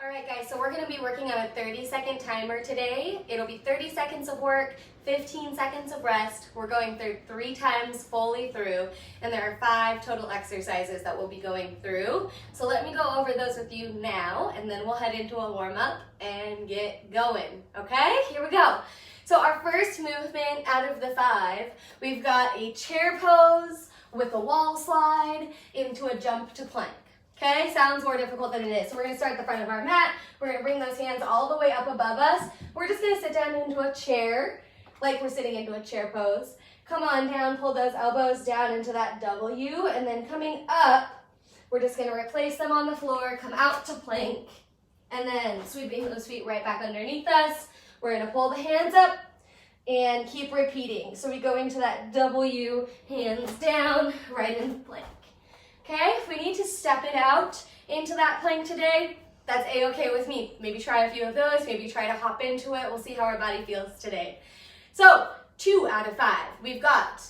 All right, guys, so we're going to be working on a 30-second timer today. It'll be 30 seconds of work, 15 seconds of rest. We're going through 3 times fully through, and there are 5 total exercises that we'll be going through. So let me go over those with you now, and then we'll head into a warm-up and get going. Okay, here we go. So our first movement out of the 5, we've got a chair pose with a wall slide into a jump to plank. Okay, sounds more difficult than it is. So we're going to start at the front of our mat. We're going to bring those hands all the way up above us. We're just going to sit down into a chair, like we're sitting into a chair pose. Come on down, pull those elbows down into that W, and then coming up, we're just going to replace them on the floor, come out to plank, and then sweeping those feet right back underneath us. We're going to pull the hands up and keep repeating. So we go into that W, hands down, right into plank. Okay, if we need to step it out into that plank today, that's a-okay with me. Maybe try a few of those, maybe try to hop into it. We'll see how our body feels today. So 2 out of 5, we've got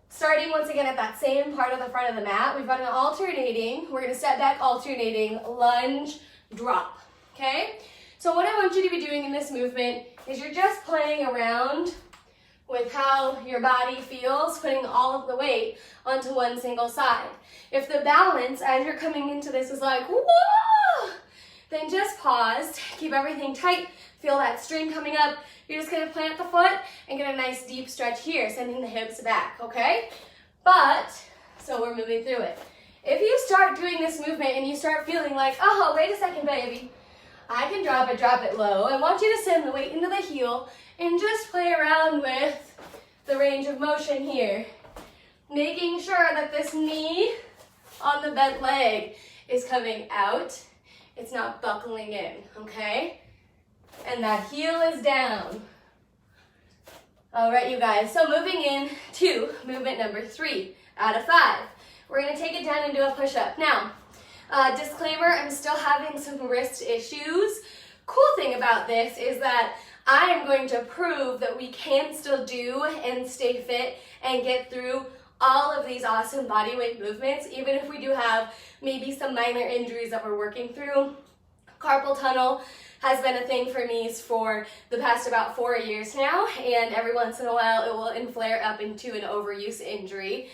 starting once again at that same part of the front of the mat, we've got an alternating, we're gonna step back alternating, lunge, drop, okay? So what I want you to be doing in this movement is you're just playing around with how your body feels, putting all of the weight onto one single side. If the balance as you're coming into this is like, whoa, then just pause, keep everything tight, feel that string coming up. You're just gonna plant the foot and get a nice deep stretch here, sending the hips back, okay? So we're moving through it. If you start doing this movement and you start feeling like, oh, wait a second, baby, I can drop it low. I want you to send the weight into the heel and just play around with the range of motion here. Making sure that this knee on the bent leg is coming out. It's not buckling in, okay? And that heel is down. All right, you guys, so moving in to movement number 3 out of 5. We're gonna take it down and do a push-up. Now, disclaimer, I'm still having some wrist issues. Cool thing about this is that I am going to prove that we can still do and stay fit and get through all of these awesome bodyweight movements, even if we do have maybe some minor injuries that we're working through. Carpal tunnel has been a thing for me for the past about 4 years now, and every once in a while it will flare up into an overuse injury.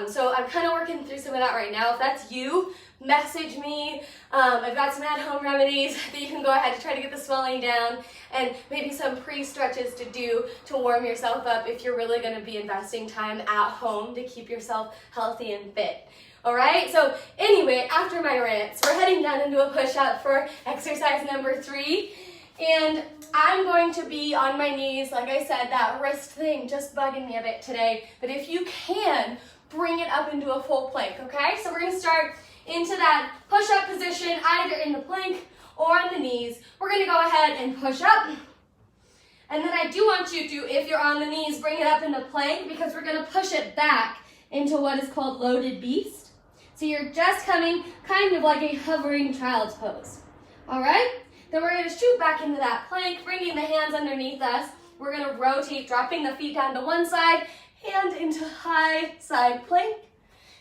So I'm kind of working through some of that right now. If that's you, message me. I've got some at-home remedies that you can go ahead to try to get the swelling down, and maybe some pre-stretches to do to warm yourself up if you're really going to be investing time at home to keep yourself healthy and fit. All right, so anyway, after my rants, we're heading down into a push-up for exercise number 3. And I'm going to be on my knees. Like I said, that wrist thing just bugging me a bit today. But if you can, bring it up into a full plank, okay? So we're going to start into that push-up position, either in the plank or on the knees. We're going to go ahead and push up. And then I do want you to, if you're on the knees, bring it up into plank, because we're going to push it back into what is called loaded beast. So you're just coming kind of like a hovering child's pose, all right? Then we're going to shoot back into that plank, bringing the hands underneath us. We're going to rotate, dropping the feet down to one side, hand into high side plank.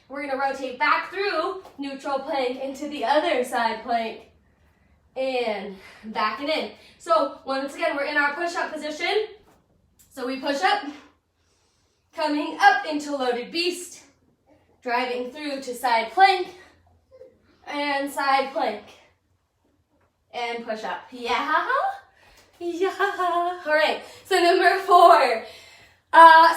We're going to rotate back through neutral plank into the other side plank, and back and in. So once again, we're in our push-up position. So we push up, coming up into loaded beast, driving through to side plank, and side plank. And push up. Yeah. All right, so number 4.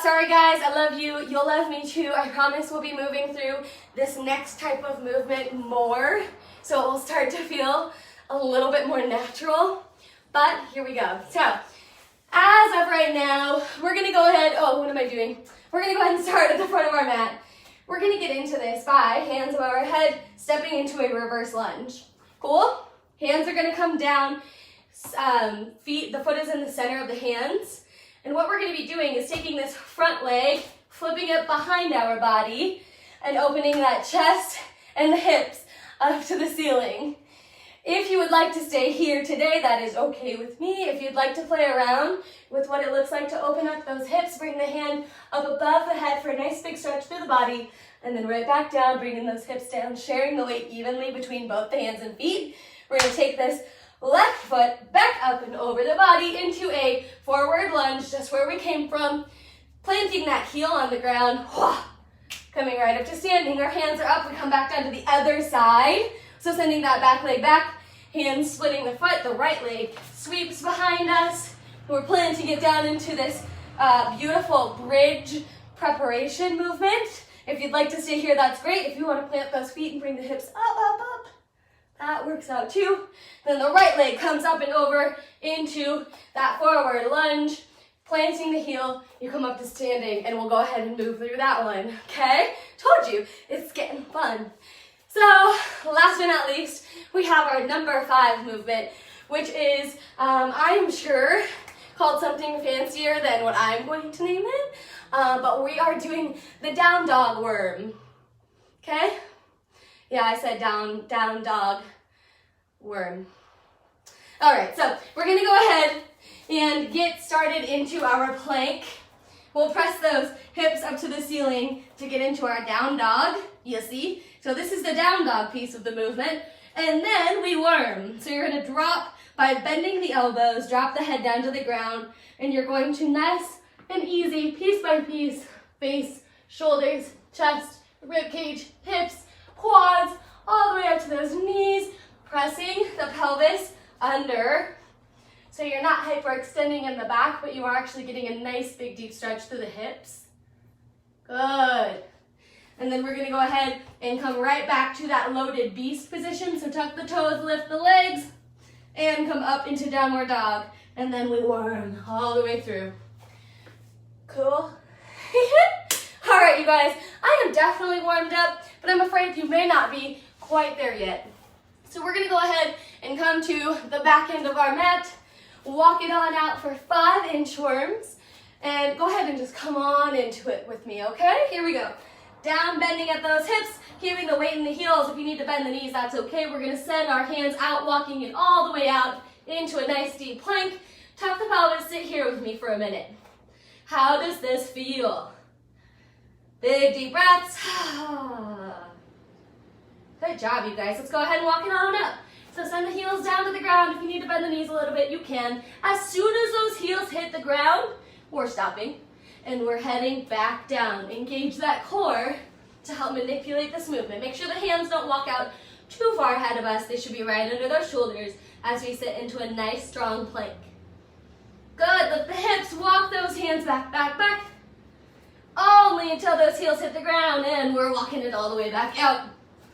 Sorry guys, I love you. You'll love me too. I promise we'll be moving through this next type of movement more, so it will start to feel a little bit more natural. But here we go. So, as of right now, we're gonna go ahead, what am I doing? We're gonna go ahead and start at the front of our mat. We're gonna get into this by hands above our head, stepping into a reverse lunge. Cool? Hands are gonna come down, the foot is in the center of the hands. And what we're gonna be doing is taking this front leg, flipping it behind our body, and opening that chest and the hips up to the ceiling. If you would like to stay here today, that is okay with me. If you'd like to play around with what it looks like to open up those hips, bring the hand up above the head for a nice big stretch through the body, and then right back down, bringing those hips down, sharing the weight evenly between both the hands and feet. We're going to take this left foot back up and over the body into a forward lunge, just where we came from, planting that heel on the ground, coming right up to standing. Our hands are up, we come back down to the other side. So sending that back leg back, hands splitting the foot, the right leg sweeps behind us. We're planting it down into this beautiful bridge preparation movement. If you'd like to stay here, that's great. If you want to plant those feet and bring the hips up, that works out too. Then the right leg comes up and over into that forward lunge, planting the heel. You come up to standing, and we'll go ahead and move through that one, okay? Told you, it's getting fun. So, last but not least, we have our number 5 movement, which is, I am sure, called something fancier than what I'm going to name it, but we are doing the down dog worm, okay? Yeah, I said down dog worm. All right, so we're gonna go ahead and get started into our plank. We'll press those hips up to the ceiling to get into our down dog, you see? So this is the down dog piece of the movement. And then we worm. So you're gonna drop by bending the elbows, drop the head down to the ground, and you're going to nice and easy, piece by piece, face, shoulders, chest, rib cage, hips, quads, all the way up to those knees, pressing the pelvis under. So you're not hyperextending in the back, but you are actually getting a nice big deep stretch through the hips. Good. And then we're gonna go ahead and come right back to that loaded beast position. So tuck the toes, lift the legs, and come up into downward dog. And then we worm all the way through. Cool? All right, you guys, I am definitely warmed up, but I'm afraid you may not be quite there yet. So we're gonna go ahead and come to the back end of our mat, walk it on out for 5 inchworms, and go ahead and just come on into it with me, okay? Here we go. Down, bending at those hips, keeping the weight in the heels. If you need to bend the knees, that's okay. We're gonna send our hands out, walking it all the way out into a nice deep plank. Tuck the pelvis, sit here with me for a minute. How does this feel? Big deep breaths. Good job, you guys. Let's go ahead and walk it on up. So send the heels down to the ground. If you need to bend the knees a little bit, you can. As soon as those heels hit the ground, we're stopping. And we're heading back down. Engage that core to help manipulate this movement. Make sure the hands don't walk out too far ahead of us. They should be right under those shoulders as we sit into a nice, strong plank. Good. Lift the hips. Walk those hands back, back, back. Only until those heels hit the ground, and we're walking it all the way back out.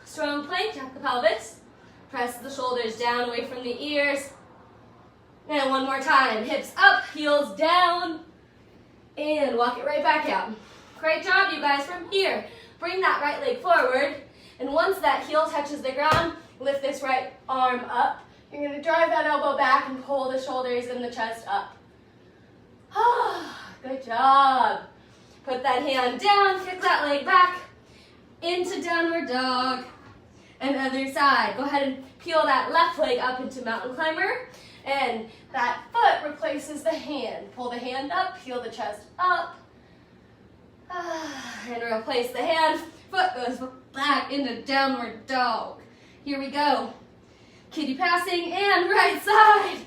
Strong plank. Tap the pelvis. Press the shoulders down away from the ears. And one more time. Hips up, heels down. And walk it right back out. Great job, you guys. From here, bring that right leg forward. And once that heel touches the ground, lift this right arm up. You're going to drive that elbow back and pull the shoulders and the chest up. Good job. Put that hand down, kick that leg back into downward dog. And other side. Go ahead and peel that left leg up into mountain climber. And that foot replaces the hand. Pull the hand up, peel the chest up. And replace the hand. Foot goes back into downward dog. Here we go. Kitty passing and right side.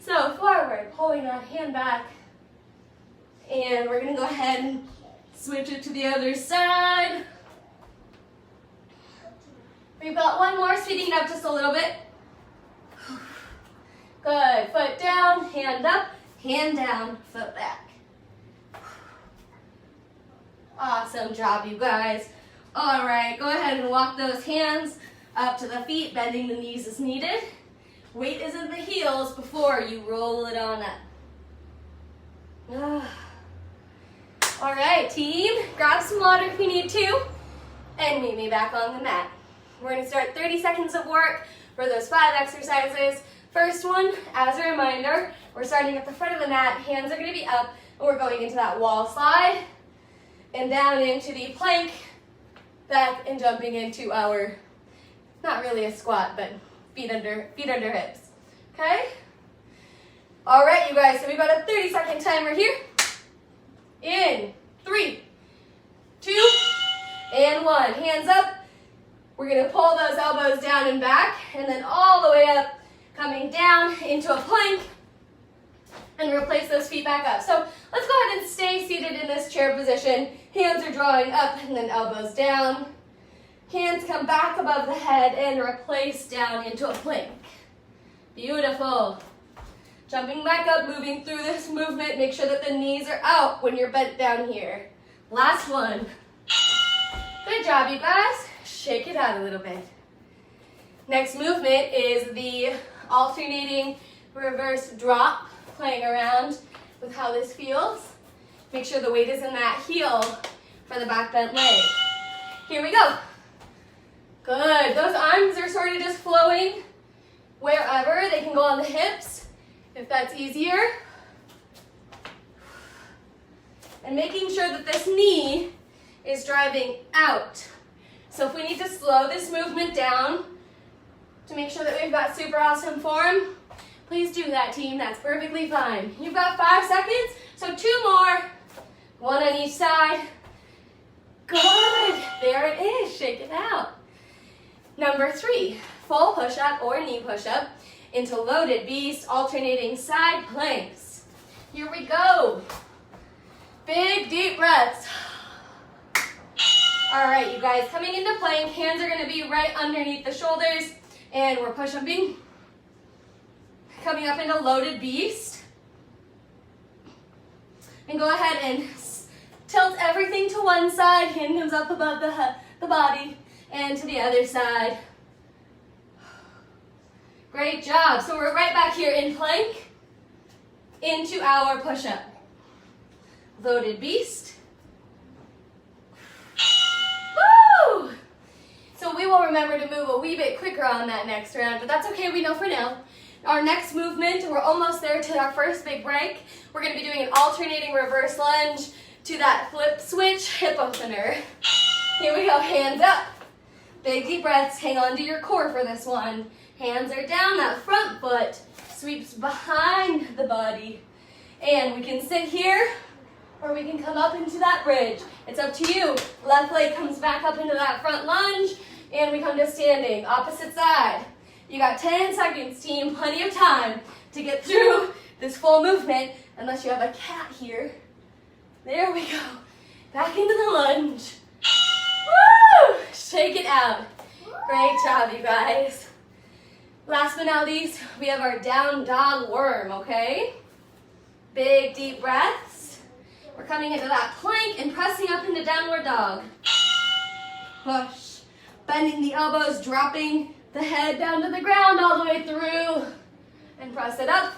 So forward, pulling that hand back. And we're gonna go ahead and switch it to the other side. We've got one more, speeding it up just a little bit. Good, foot down, hand up, hand down, foot back. Awesome job, you guys. All right, go ahead and walk those hands up to the feet, bending the knees as needed. Weight is in the heels before you roll it on up. All right, team, grab some water if you need to, and meet me back on the mat. We're gonna start 30 seconds of work for those 5 exercises. First one, as a reminder, we're starting at the front of the mat, hands are gonna be up, and we're going into that wall slide, and down into the plank, back and jumping into our, not really a squat, but feet under hips. Okay? All right, you guys, so we've got a 30-second timer here. In 3, 2, and 1. Hands up. We're gonna pull those elbows down and back, and then all the way up, coming down into a plank, and replace those feet back up. So let's go ahead and stay seated in this chair position. Hands are drawing up and then elbows down. Hands come back above the head and replace down into a plank. Beautiful. Jumping back up, moving through this movement. Make sure that the knees are out when you're bent down here. Last one. Good job, you guys. Shake it out a little bit. Next movement is the alternating reverse drop, playing around with how this feels. Make sure the weight is in that heel for the back bent leg. Here we go. Good. Those arms are sort of just flowing wherever. They can go on the hips if that's easier. And making sure that this knee is driving out. So if we need to slow this movement down to make sure that we've got super awesome form, please do that, team. That's perfectly fine. You've got 5 seconds, so 2 more. 1 on each side. Good. There it is. Shake it out. Number 3, full push-up or knee push-up into loaded beast, alternating side planks. Here we go. Big, deep breaths. All right, you guys, coming into plank, hands are gonna be right underneath the shoulders, and we're push-upping. Coming up into loaded beast. And go ahead and tilt everything to one side, hand comes up above the body, and to the other side. Great job. So we're right back here in plank, into our push-up. Loaded beast. Woo! So we will remember to move a wee bit quicker on that next round, but that's okay, we know for now. Our next movement, we're almost there to our first big break. We're gonna be doing an alternating reverse lunge to that flip switch hip opener. Here we go, hands up. Big deep breaths, hang on to your core for this one. Hands are down, that front foot sweeps behind the body. And we can sit here, or we can come up into that bridge. It's up to you. Left leg comes back up into that front lunge, and we come to standing. Opposite side. You got 10 seconds, team. Plenty of time to get through this full movement, unless you have a cat here. There we go. Back into the lunge. Woo! Shake it out. Great job, you guys. Last but not least, we have our down dog worm, okay? Big deep breaths. We're coming into that plank and pressing up into downward dog. Push. Bending the elbows, dropping the head down to the ground all the way through. And press it up.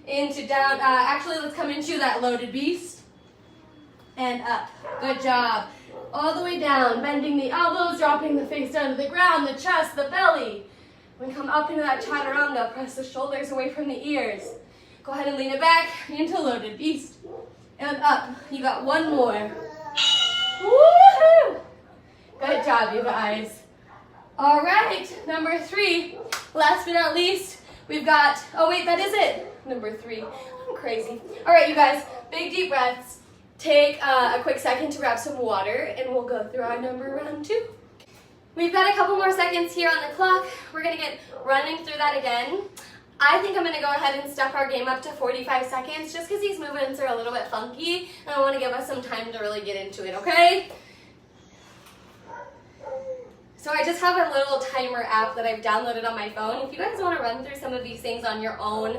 Into down, actually let's come into that loaded beast. And up. Good job. All the way down, bending the elbows, dropping the face down to the ground, the chest, the belly. We come up into that chaturanga, press the shoulders away from the ears. Go ahead and lean it back into loaded beast. And up. You got 1 more. Woohoo! Good job, you guys. All right, number 3. Last but not least, we've got, oh wait, that is it. Number 3. I'm crazy. All right, you guys, big deep breaths. Take a quick second to grab some water, and we'll go through our number round 2. We've got a couple more seconds here on the clock. We're gonna get running through that again. I think I'm gonna go ahead and step our game up to 45 seconds just because these movements are a little bit funky, and I wanna give us some time to really get into it, okay? So I just have a little timer app that I've downloaded on my phone. If you guys wanna run through some of these things on your own,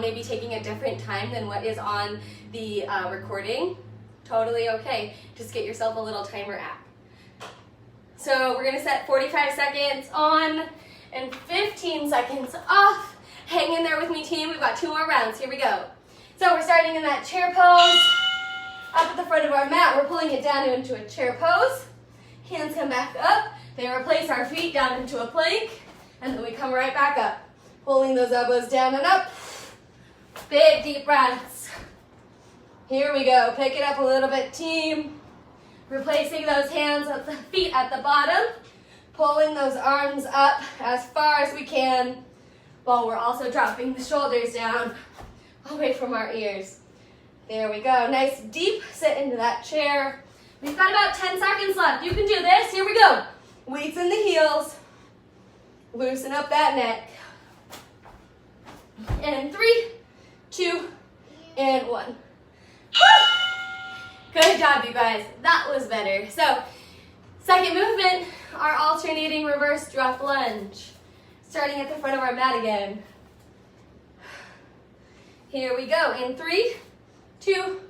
maybe taking a different time than what is on the recording, totally okay. Just get yourself a little timer app. So we're gonna set 45 seconds on and 15 seconds off. Hang in there with me, team. We've got 2 more rounds. Here we go. So we're starting in that chair pose. Up at the front of our mat, we're pulling it down into a chair pose. Hands come back up. They replace our feet down into a plank. And then we come right back up. Pulling those elbows down and up. Big deep breaths. Here we go. Pick it up a little bit, team. Replacing those hands at the feet at the bottom. pulling those arms up as far as we can while we're also dropping the shoulders down away from our ears. There we go. Nice deep sit into that chair. We've got about 10 seconds left. You can do this. Here we go. Weights in the heels. Loosen up that neck. And 3, 2, and 1. Woo! Good job, you guys. That was better. So, second movement, our alternating reverse drop lunge. Starting at the front of our mat again. Here we go. In 3, 2,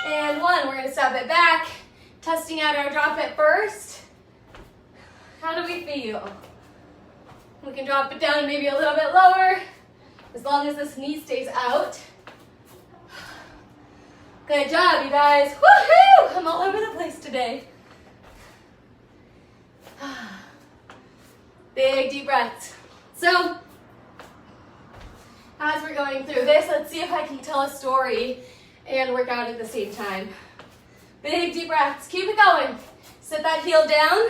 and 1. We're going to step it back. Testing out our drop it first. How do we feel? We can drop it down maybe a little bit lower, as long as this knee stays out. Good job, you guys. Woohoo! I'm all over the place today. Big deep breaths. So, as we're going through this, let's see if I can tell a story and work out at the same time. Big deep breaths. Keep it going. Sit that heel down.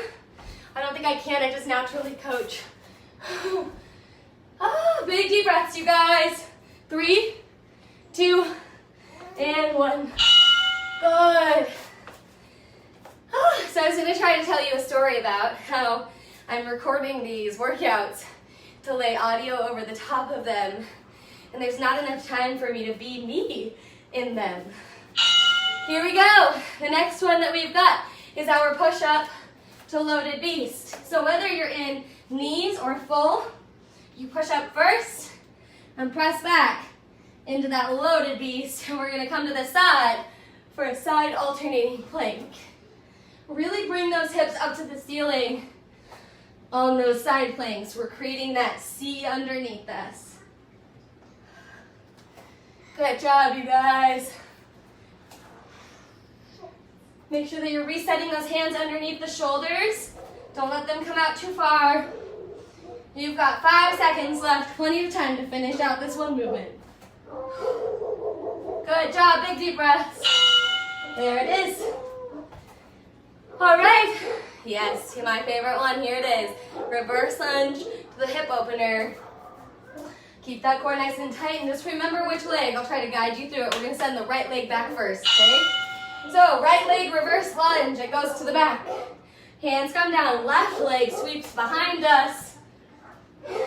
I don't think I can. I just naturally coach. Big deep breaths, you guys. 3, 2, and 1. Good. So I was going to try to tell you a story about how I'm recording these workouts to lay audio over the top of them, and there's not enough time for me to be me in them. Here we go. The next one that we've got is our push-up to loaded beast. So whether you're in knees or full, you push up first and press back into that loaded beast, and we're going to come to the side for a side alternating plank. Really bring those hips up to the ceiling on those side planks. We're creating that C underneath us. Good job, you guys. Make sure that you're resetting those hands underneath the shoulders. Don't let them come out too far. You've got 5 seconds left, plenty of time to finish out this one movement. Good job, big deep breaths. There it is. All right. Yes, my favorite one, here it is. Reverse lunge to the hip opener. Keep that core nice and tight, and just remember which leg. I'll try to guide you through it. We're gonna send the right leg back first, okay? So, right leg reverse lunge, it goes to the back. Hands come down, left leg sweeps behind us.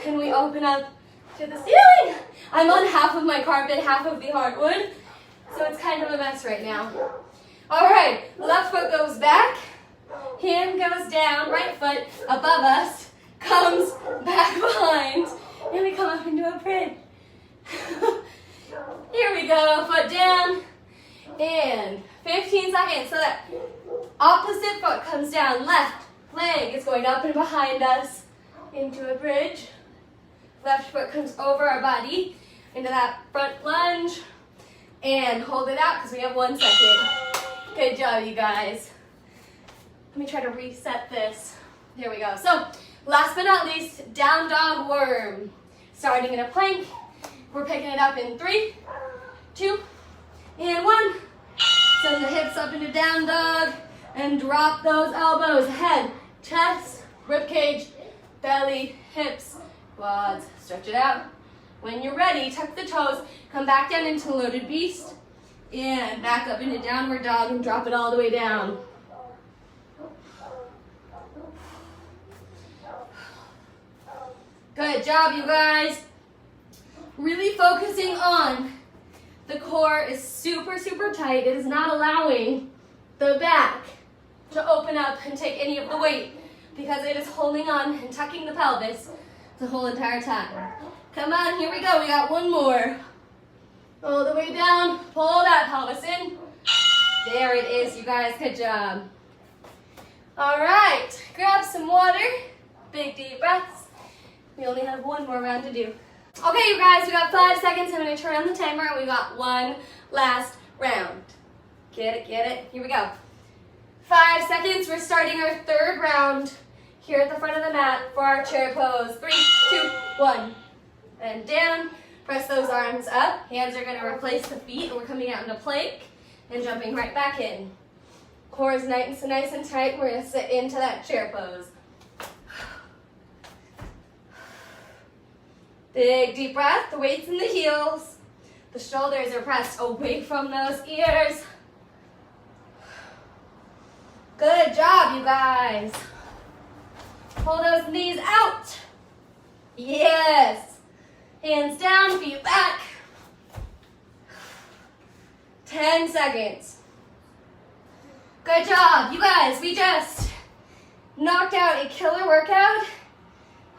And we open up to the ceiling. I'm on half of my carpet, half of the hardwood, so it's kind of a mess right now. All right, left foot goes back, hand goes down, right foot above us, comes back behind, and we come up into a bridge. Here we go, foot down, and 15 seconds, so that opposite foot comes down, left leg is going up and behind us into a bridge. Left foot comes over our body into that front lunge, and hold it out because we have 1 second. Good job, you guys. Let me try to reset this. There we go. So, last but not least, down dog worm. Starting in a plank, we're picking it up in 3, 2, and 1. Send the hips up into down dog and drop those elbows. Head, chest, rib cage, belly, hips, quads. Stretch it out. When you're ready, tuck the toes, come back down into loaded beast, and back up into downward dog and drop it all the way down. Good job, you guys. Really focusing on the core is super, super tight. It is not allowing the back to open up and take any of the weight because it is holding on and tucking the pelvis the whole entire time. Come on, here we go. We got one more. All the way down. Pull that pelvis in. There it is, you guys. Good job. All right. Grab some water. Big deep breaths. We only have one more round to do. Okay, you guys, we got 5 seconds. I'm going to turn on the timer, and we got one last round. Get it, get it? Here we go. 5 seconds. We're starting our third round here at the front of the mat for our chair pose. 3, 2, 1. And down. Press those arms up. Hands are going to replace the feet, and we're coming out into plank and jumping right back in. Core is nice and tight. We're going to sit into that chair pose. Big deep breath, the weight's in the heels. The shoulders are pressed away from those ears. Good job, you guys. Pull those knees out. Yes. Hands down, feet back. 10 seconds. Good job, you guys. We just knocked out a killer workout.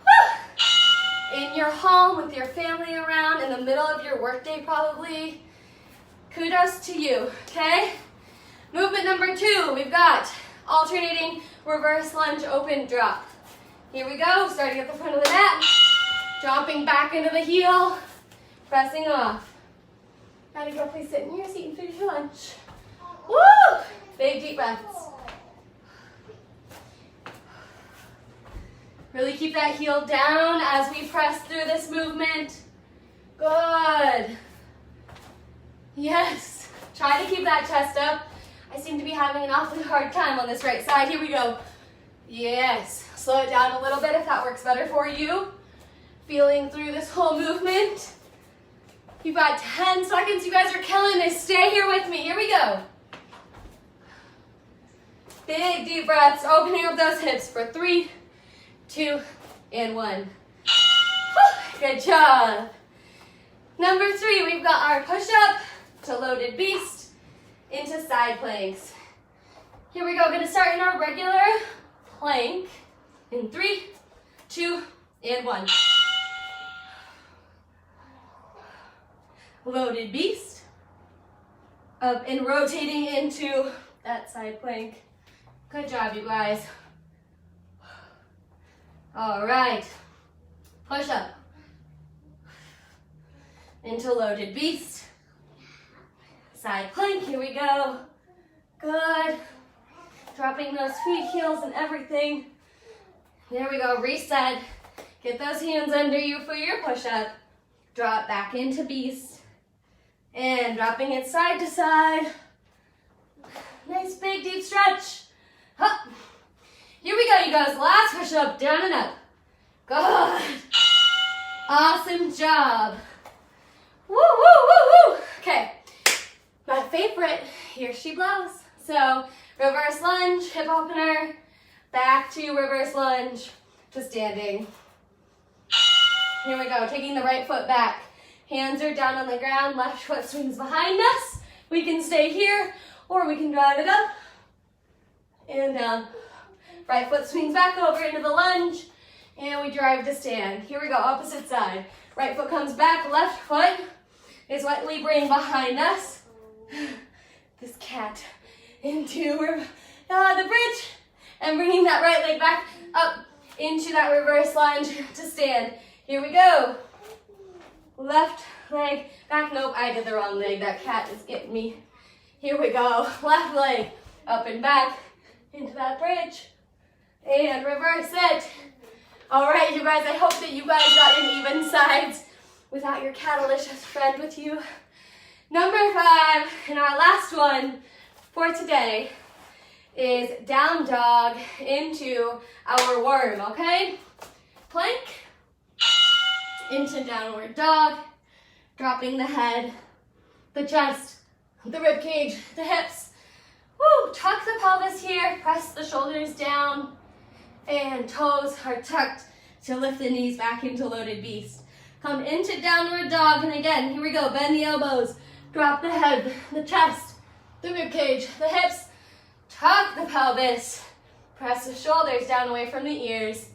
Woo! In your home with your family around, in the middle of your workday probably. Kudos to you, okay? Movement number 2, we've got alternating reverse lunge open drop. Here we go, starting at the front of the mat, dropping back into the heel, pressing off. Gotta go please sit in your seat and finish your lunch. Woo! Big deep breaths. Really keep that heel down as we press through this movement. Good. Yes. Try to keep that chest up. I seem to be having an awfully hard time on this right side. Here we go. Yes. Slow it down a little bit if that works better for you. Feeling through this whole movement. You've got 10 seconds. You guys are killing this. Stay here with me. Here we go. Big deep breaths. Opening up those hips for 3, 2, and 1. Good job. Number 3, we've got our push-up to loaded beast into side planks. Here we go. We're going to start in our regular plank in 3, 2, and 1. Loaded beast. Up and rotating into that side plank. Good job, you guys. All right. Push up. Into loaded beast. Side plank, here we go. Good. Dropping those feet, heels, and everything. There we go, reset. Get those hands under you for your push-up. Drop back into beast. And dropping it side to side. Nice big deep stretch. Up. Here we go, you guys. Last push-up, down and up. Good. Awesome job. Woo, woo, woo, woo. Okay. My favorite, here she blows. So, reverse lunge, hip opener, back to reverse lunge to standing. Here we go, taking the right foot back. Hands are down on the ground, left foot swings behind us. We can stay here, or we can drive it up and down. Right foot swings back over into the lunge, and we drive to stand. Here we go, opposite side. Right foot comes back, left foot is slightly bringing behind us. This cat into the bridge, and bringing that right leg back up into that reverse lunge to stand. Here we go. Left leg back. Nope, I did the wrong leg. That cat is getting me. Here we go. Left leg up and back into that bridge. And reverse it. All right, you guys, I hope that you guys got in even sides without your catalicious friend with you. Number 5, and our last one for today, is down dog into our worm, okay? Plank into downward dog, dropping the head, the chest, the rib cage, the hips. Woo, tuck the pelvis here, press the shoulders down, and toes are tucked to lift the knees back into loaded beast. Come into downward dog, and again, here we go, bend the elbows, drop the head, the chest, the rib cage, the hips, tuck the pelvis, press the shoulders down away from the ears.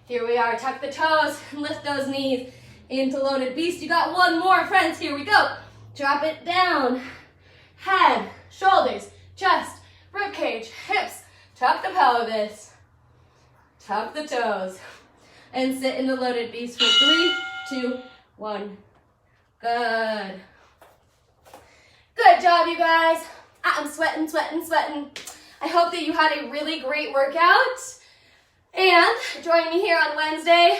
Here we are, tuck the toes, lift those knees into loaded beast. You got one more, friends, here we go. Drop it down, head, shoulders, chest, rib cage, hips, tuck the pelvis, tuck the toes, and sit in the loaded beast for 3, 2, 1. Good. Good job, you guys. I'm sweating, sweating, sweating. I hope that you had a really great workout. And join me here on Wednesday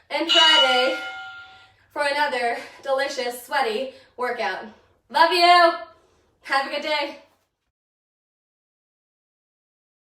and Friday for another delicious, sweaty workout. Love you. Have a good day.